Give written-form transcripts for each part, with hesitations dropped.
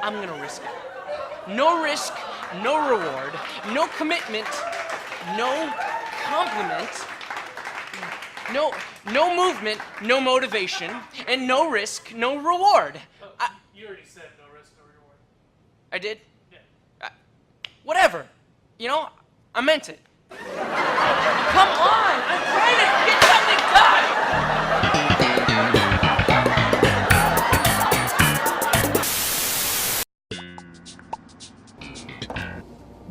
I'm gonna risk it. No risk, no reward, no commitment, no compliment, no movement, no motivation, and no risk, no reward. You already said no risk, no reward. I did? Yeah. Whatever. You know, I meant it. Come on! I'm trying to get something done!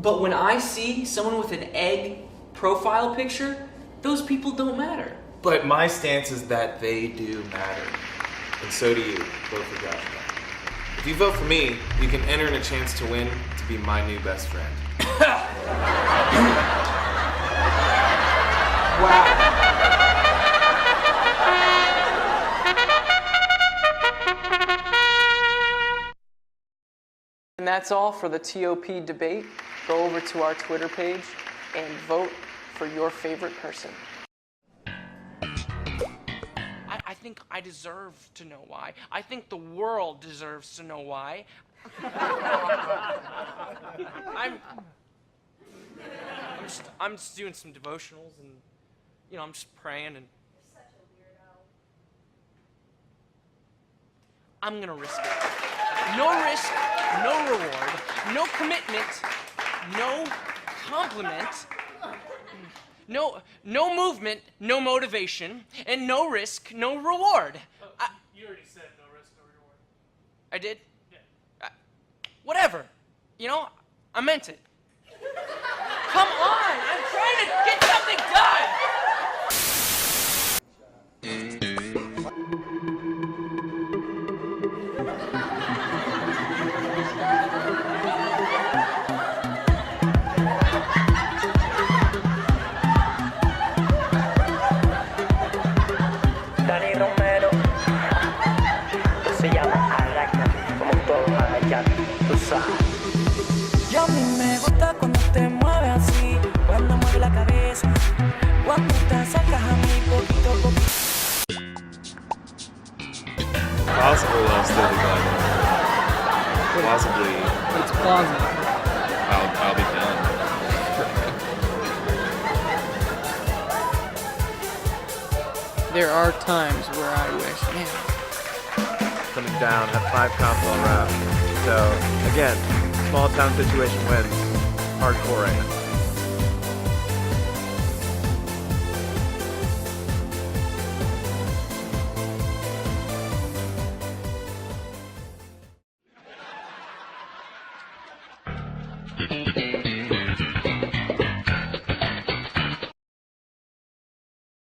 But when I see someone with an egg profile picture, those people don't matter. But my stance is that they do matter. And so do you. Vote for Josh. If you vote for me, you can enter in a chance to win to be my new best friend. Wow. And that's all for the TOP debate. Go over to our Twitter page and vote for your favorite person. I think I deserve to know why. I think the world deserves to know why. I'm just doing some devotionals and, you know, I'm just praying and. You're such a weirdo. I'm gonna risk it. No risk, no reward, no commitment, no compliment, no movement, no motivation, and no risk, no reward. You already said no risk, no reward. I did? Yeah. Whatever. You know, I meant it. Come on! I'm trying to get something done! Romero se llama Agáchate, como todos Agáchate, tú sabes. Y a mí me gusta cuando te mueves así, cuando mueves la cabeza, cuando te acercas a mí poquito a poquito. Possible I'll still be gone. Possibly. It's plausible. I'll be done. There are times where I wish, man. Coming down at 5 combo round. So again, small town situation wins. Hardcore right now.